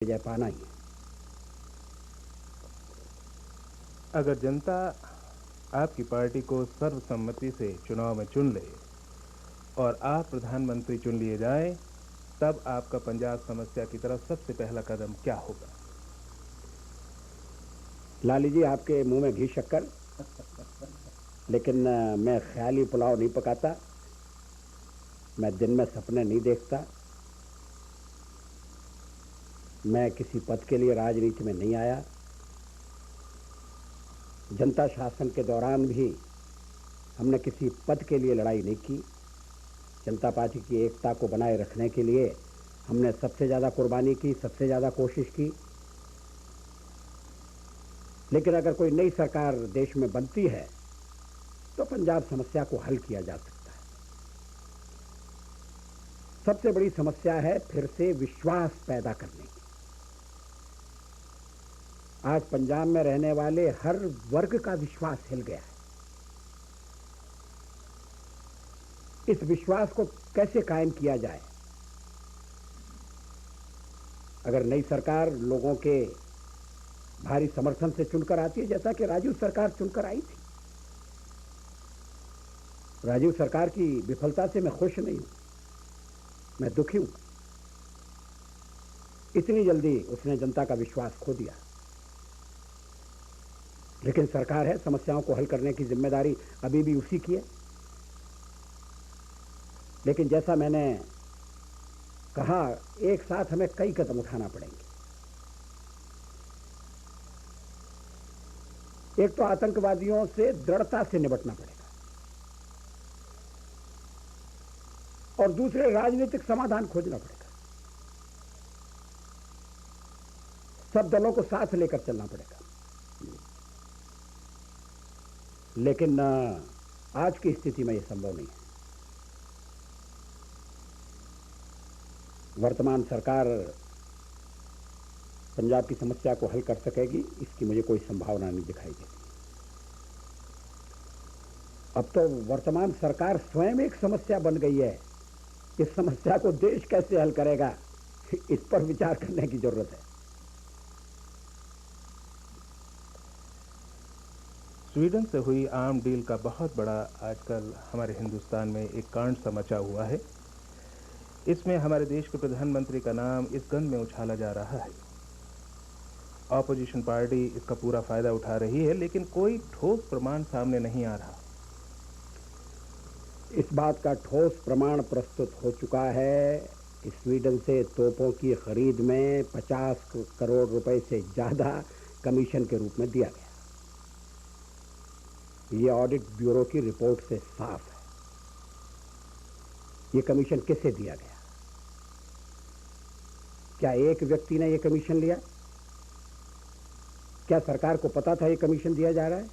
विजय पाना ही है। अगर जनता आपकी पार्टी को सर्वसम्मति से चुनाव में चुन ले और आप प्रधानमंत्री चुन लिए जाएं, तब आपका पंजाब समस्या की तरफ सबसे पहला कदम क्या होगा? लाली जी, आपके मुंह में घी शक्कर, लेकिन मैं ख्याली पुलाव नहीं पकाता। मैं दिन में सपने नहीं देखता। मैं किसी पद के लिए राजनीति में नहीं आया। जनता शासन के दौरान भी हमने किसी पद के लिए लड़ाई नहीं की। जनता पार्टी की एकता को बनाए रखने के लिए हमने सबसे ज्यादा कुर्बानी की, सबसे ज्यादा कोशिश की। लेकिन अगर कोई नई सरकार देश में बनती है तो पंजाब समस्या को हल किया जा सकता है। सबसे बड़ी समस्या है फिर से विश्वास पैदा करने की। आज पंजाब में रहने वाले हर वर्ग का विश्वास हिल गया है। इस विश्वास को कैसे कायम किया जाए? अगर नई सरकार लोगों के भारी समर्थन से चुनकर आती है, जैसा कि राजीव सरकार चुनकर आई थी। राजीव सरकार की विफलता से मैं खुश नहीं हूं, मैं दुखी हूं। इतनी जल्दी उसने जनता का विश्वास खो दिया। लेकिन सरकार है, समस्याओं को हल करने की जिम्मेदारी अभी भी उसी की है। लेकिन जैसा मैंने कहा, एक साथ हमें कई कदम उठाना पड़ेंगे। एक तो आतंकवादियों से दृढ़ता से निपटना पड़ेगा और दूसरे राजनीतिक समाधान खोजना पड़ेगा। सब दलों को साथ लेकर चलना पड़ेगा। लेकिन आज की स्थिति में यह संभव नहीं है। वर्तमान सरकार पंजाब की समस्या को हल कर सकेगी, इसकी मुझे कोई संभावना नहीं दिखाई देती। अब तो वर्तमान सरकार स्वयं एक समस्या बन गई है। इस समस्या को देश कैसे हल करेगा, इस पर विचार करने की जरूरत है। स्वीडन से हुई आर्म डील का बहुत बड़ा आजकल हमारे हिंदुस्तान में एक कांड समचा हुआ है। इसमें हमारे देश के प्रधानमंत्री का नाम इस गंध में उछाला जा रहा है। ऑपोजिशन पार्टी इसका पूरा फायदा उठा रही है, लेकिन कोई ठोस प्रमाण सामने नहीं आ रहा। इस बात का ठोस प्रमाण प्रस्तुत हो चुका है कि स्वीडन से तोपों की खरीद में 50 करोड़ रुपए से ज्यादा कमीशन के रूप में दिया गया। ये ऑडिट ब्यूरो की रिपोर्ट से साफ है। ये कमीशन किससे दिया गया? क्या एक व्यक्ति ने ये कमीशन लिया? क्या सरकार को पता था ये कमीशन दिया जा रहा है?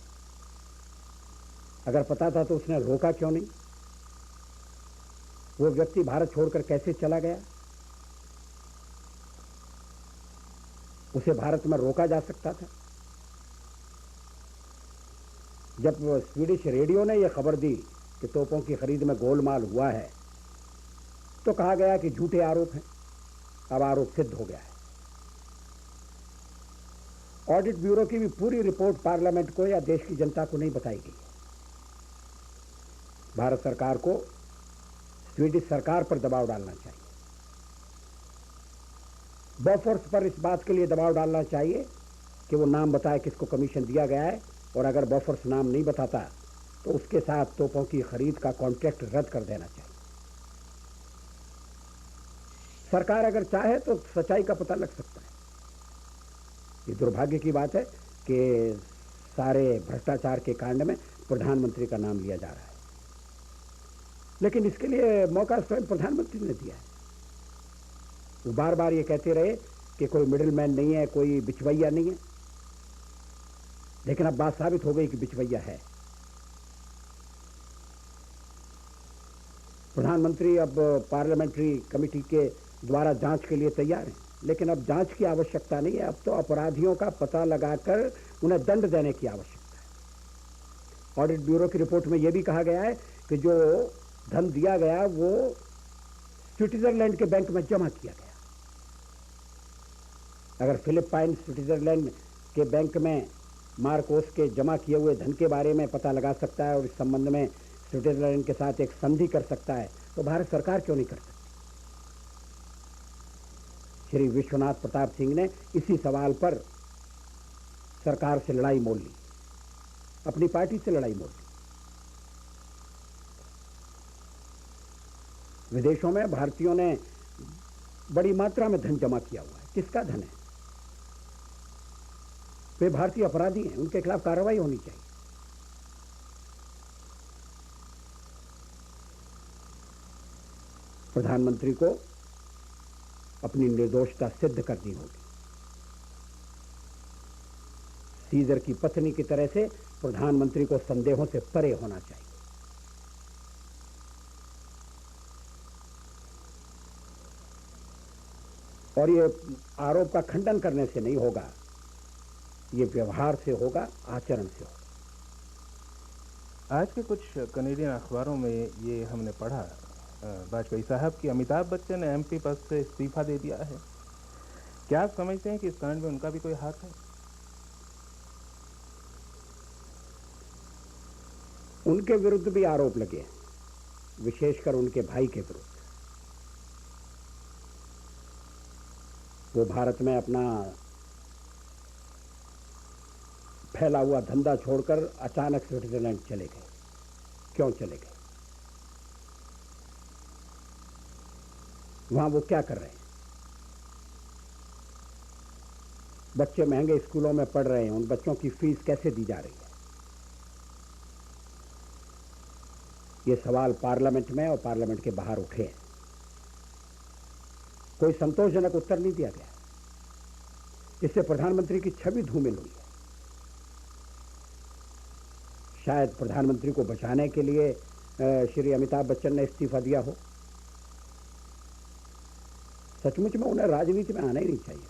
अगर पता था तो उसने रोका क्यों नहीं? वो व्यक्ति भारत छोड़कर कैसे चला गया? उसे भारत में रोका जा सकता था। जब स्वीडिश रेडियो ने यह खबर दी कि तोपों की खरीद में गोलमाल हुआ है, तो कहा गया कि झूठे आरोप हैं। अब आरोप सिद्ध हो गया है। ऑडिट ब्यूरो की भी पूरी रिपोर्ट पार्लियामेंट को या देश की जनता को नहीं बताई गई। भारत सरकार को स्वीडिश सरकार पर दबाव डालना चाहिए। बॉफोर्स पर इस बात के लिए दबाव डालना चाहिए कि वो नाम बताए किसको कमीशन दिया गया है, और अगर बॉफोर्स नाम नहीं बताता तो उसके साथ तोपों की खरीद का कॉन्ट्रैक्ट रद्द कर देना चाहिए। सरकार अगर चाहे तो सच्चाई का पता लग सकता है। ये दुर्भाग्य की बात है कि सारे भ्रष्टाचार के कांड में प्रधानमंत्री का नाम लिया जा रहा है। लेकिन इसके लिए मौका स्वयं प्रधानमंत्री ने दिया है। वो बार बार ये कहते रहे कि कोई मिडिल मैन नहीं है, कोई बिचवैया नहीं है। लेकिन अब बात साबित हो गई कि बिचवैया है। प्रधानमंत्री अब पार्लियामेंट्री कमेटी के द्वारा जांच के लिए तैयार हैं, लेकिन अब जांच की आवश्यकता नहीं है। अब तो अपराधियों का पता लगाकर उन्हें दंड देने की आवश्यकता है। ऑडिट ब्यूरो की रिपोर्ट में यह भी कहा गया है कि जो धन दिया गया वो स्विट्जरलैंड के बैंक में जमा किया गया। अगर फिलिपाइन स्विट्जरलैंड के बैंक में मार्कोस के जमा किए हुए धन के बारे में पता लगा सकता है और इस संबंध में स्विट्जरलैंड के साथ एक संधि कर सकता है, तो भारत सरकार क्यों नहीं कर सकती? श्री विश्वनाथ प्रताप सिंह ने इसी सवाल पर सरकार से लड़ाई मोल ली, अपनी पार्टी से लड़ाई मोल ली। विदेशों में भारतीयों ने बड़ी मात्रा में धन जमा किया हुआ है। किसका धन है? वे भारतीय अपराधी हैं, उनके खिलाफ कार्रवाई होनी चाहिए। प्रधानमंत्री को अपनी निर्दोषता सिद्ध करनी होगी। सीजर की पत्नी की तरह से प्रधानमंत्री को संदेहों से परे होना चाहिए। और ये आरोप का खंडन करने से नहीं होगा, ये व्यवहार से होगा, आचरण से होगा। आज के कुछ कनेडियन अखबारों में ये हमने पढ़ा वाजपेयी साहब कि अमिताभ बच्चन ने एमपी पद से इस्तीफा दे दिया है। क्या आप समझते हैं कि इस कांड में उनका भी कोई हाथ है? उनके विरुद्ध भी आरोप लगे हैं, विशेषकर उनके भाई के विरुद्ध। वो भारत में अपना फैला हुआ धंधा छोड़कर अचानक स्विट्जरलैंड चले गए। क्यों चले गए? वहां वो क्या कर रहे हैं? बच्चे महंगे स्कूलों में पढ़ रहे हैं, उन बच्चों की फीस कैसे दी जा रही है? ये सवाल पार्लियामेंट में और पार्लियामेंट के बाहर उठे हैं। कोई संतोषजनक उत्तर नहीं दिया गया। इससे प्रधानमंत्री की छवि धूमिल हुई है। शायद प्रधानमंत्री को बचाने के लिए श्री अमिताभ बच्चन ने इस्तीफा दिया हो। सचमुच में उन्हें राजनीति में आना ही नहीं चाहिए,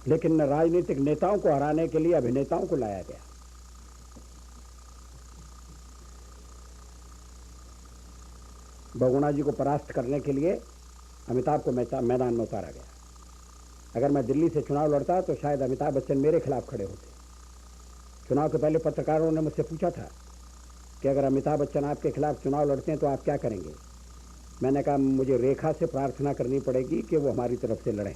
लेकिन राजनीतिक नेताओं को हराने के लिए अभिनेताओं को लाया गया। बहुगुणा जी को परास्त करने के लिए अमिताभ को मैदान में उतारा गया। अगर मैं दिल्ली से चुनाव लड़ता तो शायद अमिताभ बच्चन मेरे खिलाफ खड़े होते। चुनाव के पहले पत्रकारों ने मुझसे पूछा था कि अगर अमिताभ बच्चन आपके खिलाफ चुनाव लड़ते हैं तो आप क्या करेंगे? मैंने कहा मुझे रेखा से प्रार्थना करनी पड़ेगी कि वो हमारी तरफ से लड़ें।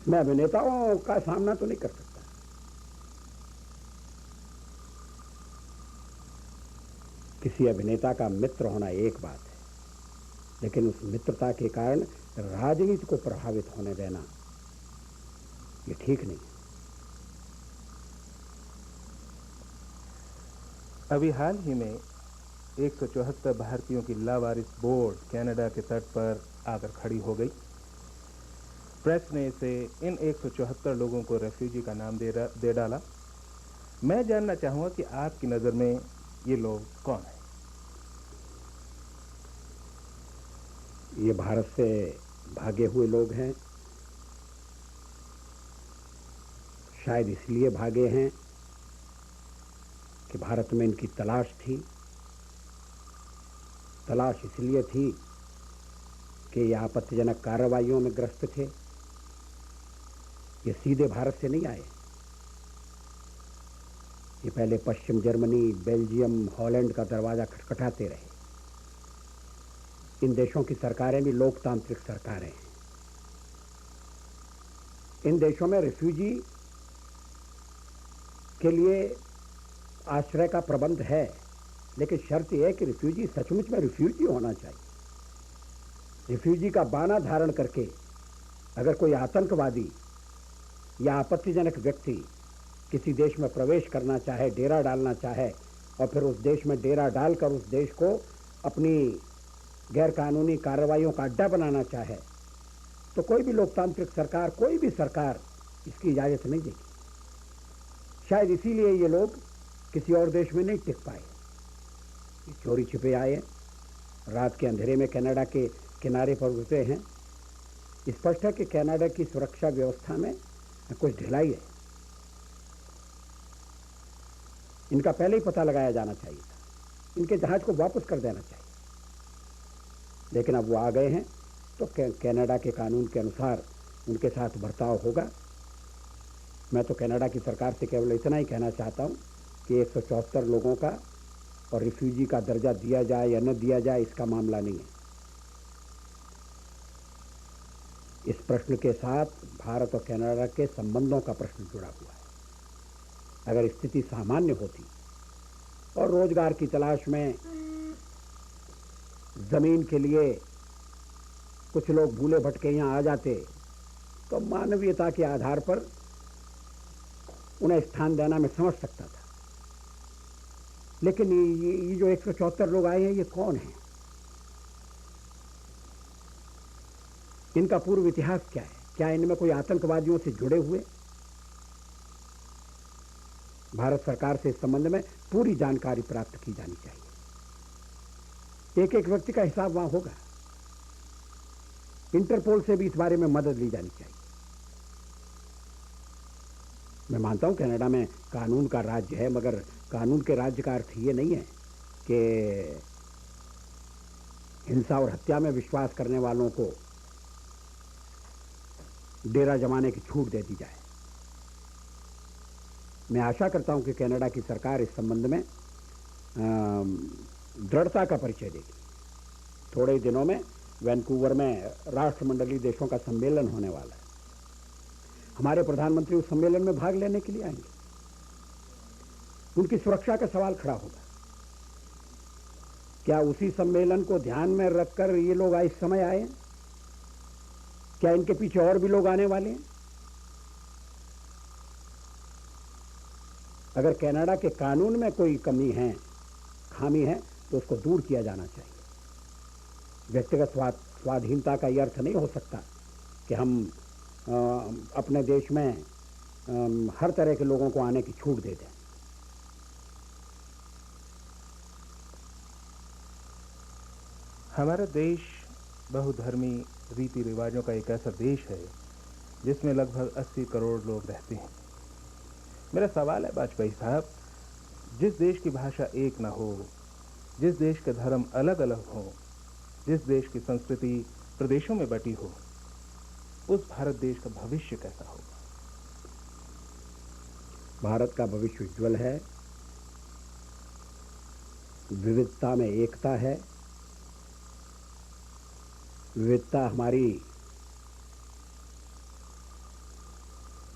मैं अभिनेताओं का सामना तो नहीं कर सकता। किसी अभिनेता का मित्र होना एक बात है, लेकिन उस मित्रता के कारण राजनीति को प्रभावित होने देना ये ठीक नहीं। अभी हाल ही में 174 भारतीयों की लावारिस बोट कनाडा के तट पर आकर खड़ी हो गई। प्रेस ने इसे इन 174 लोगों को रेफ्यूजी का नाम दे डाला। मैं जानना चाहूंगा कि आपकी नजर में ये लोग कौन हैं? ये भारत से भागे हुए लोग हैं। शायद इसलिए भागे हैं कि भारत में इनकी तलाश थी। तलाश इसलिए थी कि ये आपत्तिजनक कार्रवाइयों में ग्रस्त थे। ये सीधे भारत से नहीं आए। ये पहले पश्चिम जर्मनी, बेल्जियम, हॉलैंड का दरवाजा खटखटाते रहे। इन देशों की सरकारें भी लोकतांत्रिक सरकारें हैं। इन देशों में रिफ्यूजी के लिए आश्रय का प्रबंध है, लेकिन शर्त यह है कि रिफ्यूजी सचमुच में रिफ्यूजी होना चाहिए। रिफ्यूजी का बाना धारण करके अगर कोई आतंकवादी या आपत्तिजनक व्यक्ति किसी देश में प्रवेश करना चाहे, डेरा डालना चाहे और फिर उस देश में डेरा डालकर उस देश को अपनी गैर कानूनी कार्रवाइयों का अड्डा बनाना चाहे, तो कोई भी लोकतांत्रिक सरकार, कोई भी सरकार इसकी इजाजत नहीं देगी। शायद इसीलिए ये लोग किसी और देश में नहीं टिक पाए। चोरी छिपे आए, रात के अंधेरे में कनाडा के किनारे पर उतरे हैं। स्पष्ट है कि कनाडा की सुरक्षा व्यवस्था में कुछ ढिलाई है। इनका पहले ही पता लगाया जाना चाहिए था। इनके जहाज को वापस कर देना चाहिए। लेकिन अब वो आ गए हैं तो कनाडा के कानून के अनुसार उनके साथ बर्ताव होगा। मैं तो कनाडा की सरकार से केवल इतना ही कहना चाहता हूं कि 174 लोगों का और रिफ्यूजी का दर्जा दिया जाए या न दिया जाए, इसका मामला नहीं है। इस प्रश्न के साथ भारत और कनाडा के संबंधों का प्रश्न जुड़ा हुआ है। अगर स्थिति सामान्य होती और रोजगार की तलाश में जमीन के लिए कुछ लोग भूले भटके यहां आ जाते तो मानवीयता के आधार पर उन्हें स्थान देना मैं समझ सकता था। लेकिन ये जो 174 लोग आए हैं, ये कौन हैं? इनका पूर्व इतिहास क्या है? क्या इनमें कोई आतंकवादियों से जुड़े हुए? भारत सरकार से इस संबंध में पूरी जानकारी प्राप्त की जानी चाहिए। एक एक व्यक्ति का हिसाब वहां होगा। इंटरपोल से भी इस बारे में मदद ली जानी चाहिए। मैं मानता हूं कनाडा में कानून का राज्य है, मगर कानून के राज्य का अर्थ ये नहीं है कि हिंसा और हत्या में विश्वास करने वालों को डेरा जमाने की छूट दे दी जाए। मैं आशा करता हूं कि कनाडा की सरकार इस संबंध में दृढ़ता का परिचय देगी। थोड़े ही दिनों में वैंकूवर में राष्ट्रमंडलीय देशों का सम्मेलन होने वाला है। हमारे प्रधानमंत्री उस सम्मेलन में भाग लेने के लिए आएंगे। उनकी सुरक्षा का सवाल खड़ा होगा। क्या उसी सम्मेलन को ध्यान में रखकर ये लोग इस समय आए हैं? क्या इनके पीछे और भी लोग आने वाले हैं? अगर कनाडा के कानून में कोई कमी है, खामी है, तो उसको दूर किया जाना चाहिए। व्यक्तिगत स्वाधीनता का यह अर्थ नहीं हो सकता कि हम अपने देश में हर तरह के लोगों को आने की छूट दे दें। हमारा देश बहुधर्मी रीति रिवाजों का एक ऐसा देश है जिसमें लगभग 80 करोड़ लोग रहते हैं। मेरा सवाल है वाजपेयी साहब, जिस देश की भाषा एक ना हो, जिस देश के धर्म अलग अलग हो, जिस देश की संस्कृति प्रदेशों में बटी हो, उस भारत देश का भविष्य कैसा होगा? भारत का भविष्य उज्जवल है। विविधता में एकता है। विविधता हमारी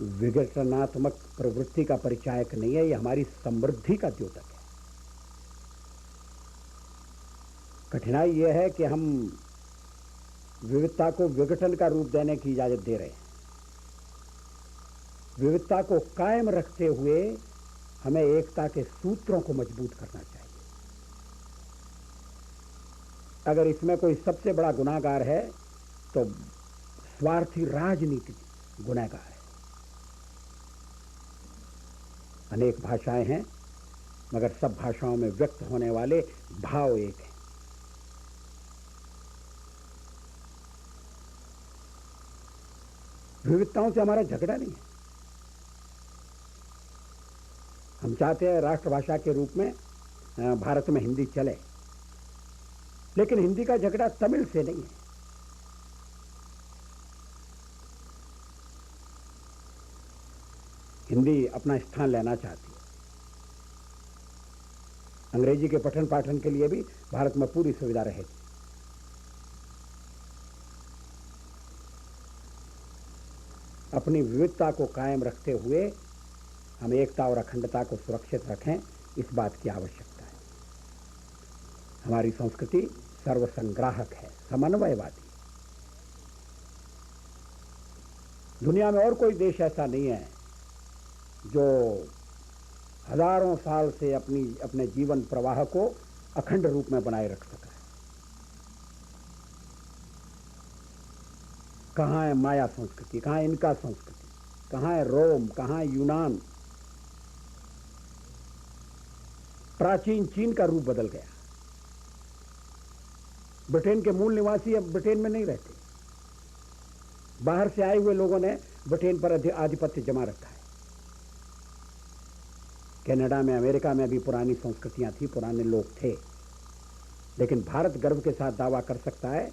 विघटनात्मक प्रवृत्ति का परिचायक नहीं है, यह हमारी समृद्धि का द्योतक है। कठिनाई यह है कि हम विविधता को विघटन का रूप देने की इजाजत दे रहे हैं। विविधता को कायम रखते हुए हमें एकता के सूत्रों को मजबूत करना चाहिए। अगर इसमें कोई सबसे बड़ा गुनाहगार है तो स्वार्थी राजनीति गुनहगार है। अनेक भाषाएं हैं, मगर सब भाषाओं में व्यक्त होने वाले भाव एक हैं। विविधताओं से हमारा झगड़ा नहीं है। हम चाहते हैं राष्ट्रभाषा के रूप में भारत में हिंदी चले, लेकिन हिंदी का झगड़ा तमिल से नहीं है। हिंदी अपना स्थान लेना चाहती है। अंग्रेजी के पठन पाठन के लिए भी भारत में पूरी सुविधा रहेगी। अपनी विविधता को कायम रखते हुए हम एकता और अखंडता को सुरक्षित रखें, इस बात की आवश्यकता है। हमारी संस्कृति सर्वसंग्राहक है, समन्वयवादी। दुनिया में और कोई देश ऐसा नहीं है जो हजारों साल से अपने जीवन प्रवाह को अखंड रूप में बनाए रख सका है। कहाँ है माया संस्कृति, कहाँ है इनका संस्कृति, कहाँ है रोम, कहाँ है यूनान। प्राचीन चीन का रूप बदल गया। ब्रिटेन के मूल निवासी अब ब्रिटेन में नहीं रहते। बाहर से आए हुए लोगों ने ब्रिटेन पर आधिपत्य जमा रखा है। कनाडा में, अमेरिका में भी पुरानी संस्कृतियां थी, पुराने लोग थे। लेकिन भारत गर्व के साथ दावा कर सकता है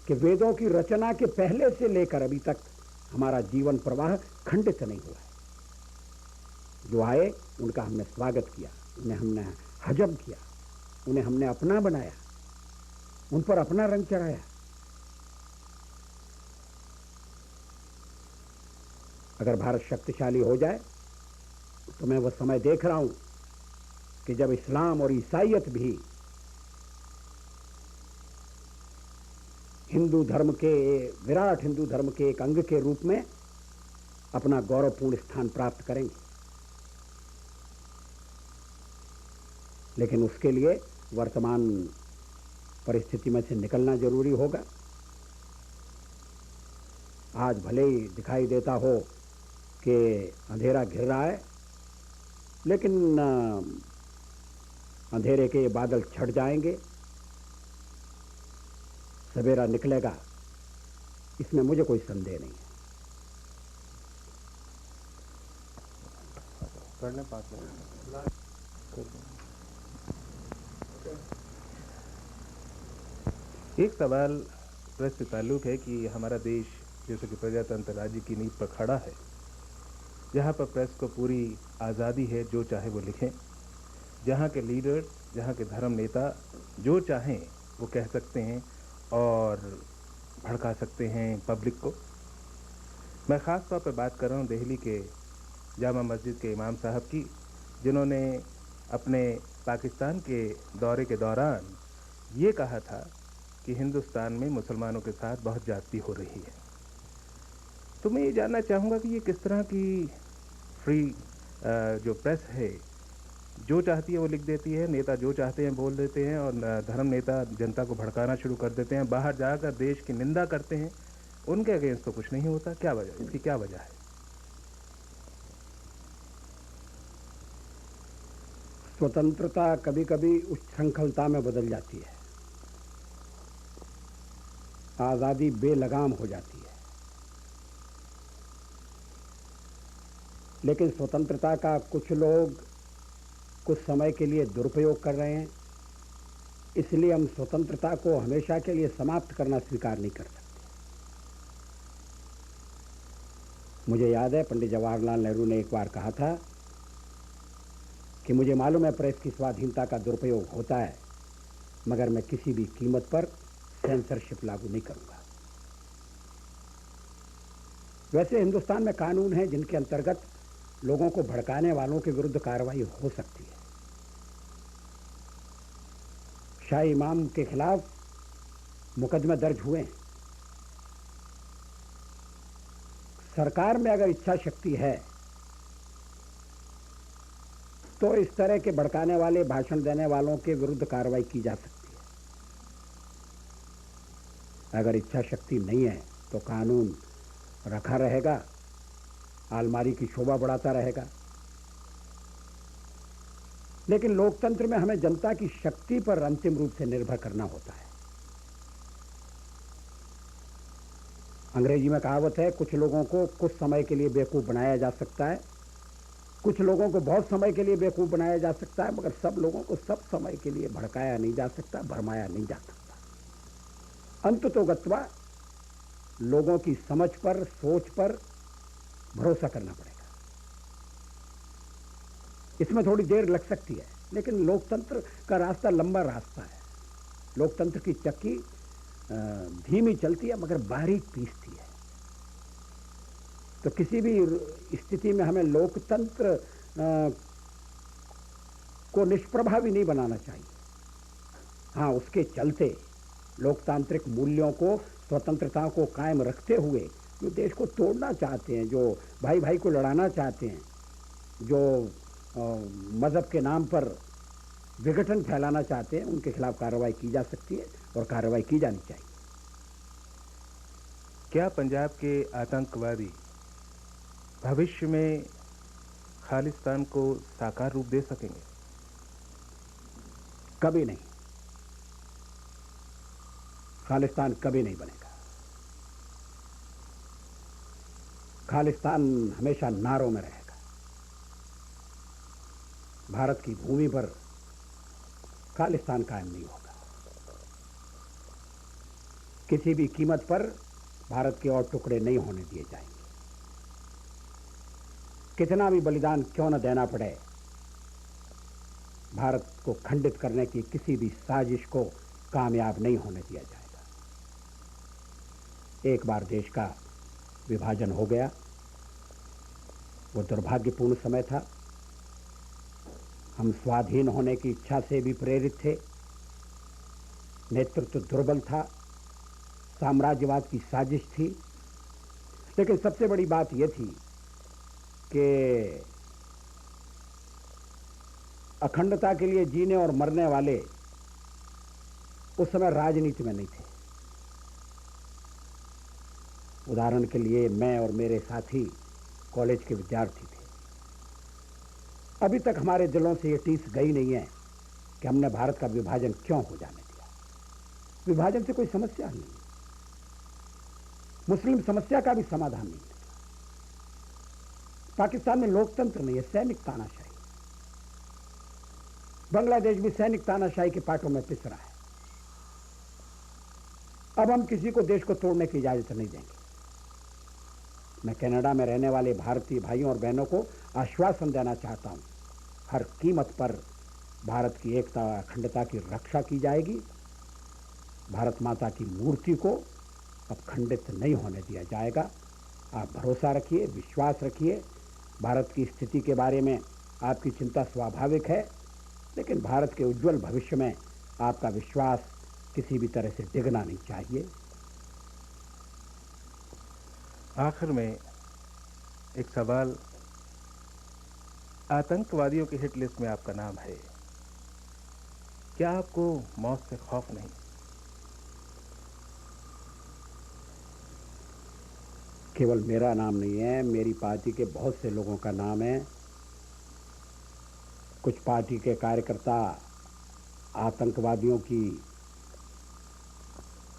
कि वेदों की रचना के पहले से लेकर अभी तक हमारा जीवन प्रवाह खंडित नहीं हुआ है। जो आए उनका हमने स्वागत किया, उन्हें हमने हजम किया, उन्हें हमने अपना बनाया, उन पर अपना रंग चढ़ाया। अगर भारत शक्तिशाली हो जाए तो मैं वह समय देख रहा हूं कि जब इस्लाम और ईसाईयत भी हिंदू धर्म के, विराट हिंदू धर्म के एक अंग के रूप में अपना गौरवपूर्ण स्थान प्राप्त करेंगे। लेकिन उसके लिए वर्तमान परिस्थिति में से निकलना जरूरी होगा। आज भले ही दिखाई देता हो कि अंधेरा घिर रहा है, लेकिन अंधेरे के ये बादल छट जाएंगे, सवेरा निकलेगा, इसमें मुझे कोई संदेह नहीं है। करने 5 मिनट। एक सवाल प्रेस से ताल्लुक है कि हमारा देश जैसे कि प्रजातंत्र राज्य की नींव पर खड़ा है, जहाँ पर प्रेस को पूरी आज़ादी है, जो चाहे वो लिखें, जहाँ के लीडर्स, जहाँ के धर्म नेता जो चाहें वो कह सकते हैं और भड़का सकते हैं पब्लिक को। मैं ख़ास तौर पर बात कर रहा हूँ दिल्ली के जामा मस्जिद के इमाम साहब की, जिन्होंने अपने पाकिस्तान के दौरे के दौरान ये कहा था कि हिंदुस्तान में मुसलमानों के साथ बहुत ज्यादती हो रही है। तो मैं ये जानना चाहूँगा कि ये किस तरह की फ्री जो प्रेस है, जो चाहती है वो लिख देती है, नेता जो चाहते हैं बोल देते हैं, और धर्म नेता जनता को भड़काना शुरू कर देते हैं, बाहर जाकर देश की निंदा करते हैं, उनके अगेंस्ट तो कुछ नहीं होता। क्या वजह, इसकी क्या वजह है? स्वतंत्रता कभी कभी उच्छृंखलता में बदल जाती है, आजादी बेलगाम हो जाती है। लेकिन स्वतंत्रता का कुछ लोग कुछ समय के लिए दुरुपयोग कर रहे हैं, इसलिए हम स्वतंत्रता को हमेशा के लिए समाप्त करना स्वीकार नहीं कर सकते। मुझे याद है पंडित जवाहरलाल नेहरू ने एक बार कहा था कि मुझे मालूम है प्रेस की स्वाधीनता का दुरुपयोग होता है, मगर मैं किसी भी कीमत पर सेंसरशिप लागू नहीं करूंगा। वैसे हिंदुस्तान में कानून है जिनके अंतर्गत लोगों को भड़काने वालों के विरुद्ध कार्रवाई हो सकती है। शाही इमाम के खिलाफ मुकदमे दर्ज हुए हैं। सरकार में अगर इच्छा शक्ति है तो इस तरह के भड़काने वाले, भाषण देने वालों के विरुद्ध कार्रवाई की जा सकती है। अगर इच्छा शक्ति नहीं है तो कानून रखा रहेगा, अलमारी की शोभा बढ़ाता रहेगा। लेकिन लोकतंत्र में हमें जनता की शक्ति पर अंतिम रूप से निर्भर करना होता है। अंग्रेजी में कहावत है, कुछ लोगों को कुछ समय के लिए बेवकूफ बनाया जा सकता है, कुछ लोगों को बहुत समय के लिए बेवकूफ बनाया जा सकता है, मगर सब लोगों को सब समय के लिए भड़काया नहीं जा सकता, भरमाया नहीं जा सकता। अंततोगत्वा लोगों की समझ पर, सोच पर भरोसा करना पड़ेगा। इसमें थोड़ी देर लग सकती है, लेकिन लोकतंत्र का रास्ता लंबा रास्ता है। लोकतंत्र की चक्की धीमी चलती है मगर बारीक पीसती है। तो किसी भी स्थिति में हमें लोकतंत्र को निष्प्रभावी नहीं बनाना चाहिए। हाँ, उसके चलते लोकतांत्रिक मूल्यों को, स्वतंत्रता को कायम रखते हुए जो देश को तोड़ना चाहते हैं, जो भाई भाई को लड़ाना चाहते हैं, जो मजहब के नाम पर विघटन फैलाना चाहते हैं, उनके खिलाफ कार्रवाई की जा सकती है और कार्रवाई की जानी चाहिए। क्या पंजाब के आतंकवादी भविष्य में खालिस्तान को साकार रूप दे सकेंगे? कभी नहीं। खालिस्तान कभी नहीं बनेगा। खालिस्तान हमेशा नारों में रहेगा। भारत की भूमि पर खालिस्तान कायम नहीं होगा। किसी भी कीमत पर भारत के और टुकड़े नहीं होने दिए जाएंगे। कितना भी बलिदान क्यों न देना पड़े, भारत को खंडित करने की किसी भी साजिश को कामयाब नहीं होने दिया जाएगा। एक बार देश का विभाजन हो गया, वो दुर्भाग्यपूर्ण समय था। हम स्वाधीन होने की इच्छा से भी प्रेरित थे, नेतृत्व दुर्बल था, साम्राज्यवाद की साजिश थी। लेकिन सबसे बड़ी बात यह थी कि अखंडता के लिए जीने और मरने वाले उस समय राजनीति में नहीं थे। उदाहरण के लिए मैं और मेरे साथी कॉलेज के विद्यार्थी थे। अभी तक हमारे दिलों से ये टीस गई नहीं है कि हमने भारत का विभाजन क्यों हो जाने दिया। विभाजन से कोई समस्या नहीं, मुस्लिम समस्या का भी समाधान नहीं है। पाकिस्तान में लोकतंत्र नहीं है, सैनिक तानाशाही। बांग्लादेश भी सैनिक तानाशाही के पाटों में पिस रहा है। अब हम किसी को देश को तोड़ने की इजाजत नहीं देंगे। मैं कनाडा में रहने वाले भारतीय भाइयों और बहनों को आश्वासन देना चाहता हूं, हर कीमत पर भारत की एकता और अखंडता की रक्षा की जाएगी। भारत माता की मूर्ति को अब खंडित नहीं होने दिया जाएगा। आप भरोसा रखिए, विश्वास रखिए। भारत की स्थिति के बारे में आपकी चिंता स्वाभाविक है, लेकिन भारत के उज्जवल भविष्य में आपका विश्वास किसी भी तरह से डिगना नहीं चाहिए। आखिर में एक सवाल, आतंकवादियों की हिट लिस्ट में आपका नाम है, क्या आपको मौत से खौफ नहीं? केवल मेरा नाम नहीं है, मेरी पार्टी के बहुत से लोगों का नाम है। कुछ पार्टी के कार्यकर्ता आतंकवादियों की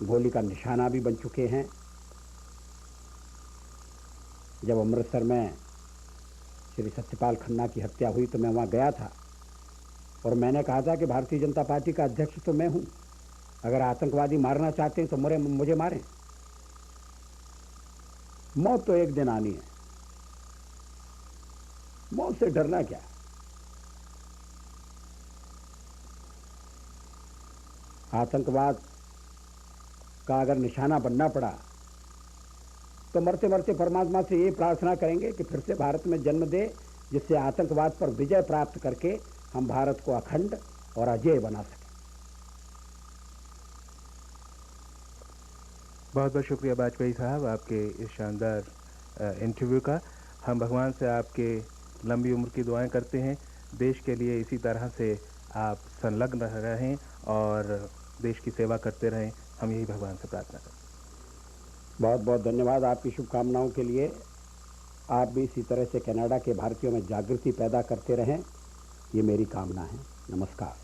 गोली का निशाना भी बन चुके हैं। जब अमृतसर में श्री सत्यपाल खन्ना की हत्या हुई तो मैं वहां गया था और मैंने कहा था कि भारतीय जनता पार्टी का अध्यक्ष तो मैं हूं, अगर आतंकवादी मारना चाहते हैं तो मुझे मारें। मौत तो एक दिन आनी है, मौत से डरना क्या। आतंकवाद का अगर निशाना बनना पड़ा तो मरते मरते परमात्मा से ये प्रार्थना करेंगे कि फिर से भारत में जन्म दे, जिससे आतंकवाद पर विजय प्राप्त करके हम भारत को अखंड और अजेय बना सकें। बहुत बहुत शुक्रिया वाजपेयी साहब आपके इस शानदार इंटरव्यू का। हम भगवान से आपके लंबी उम्र की दुआएं करते हैं। देश के लिए इसी तरह से आप संलग्न रहें और देश की सेवा करते रहें, हम यही भगवान से प्रार्थना करते हैं। बहुत बहुत धन्यवाद आपकी शुभकामनाओं के लिए। आप भी इसी तरह से कनाडा के भारतीयों में जागृति पैदा करते रहें, ये मेरी कामना है। नमस्कार।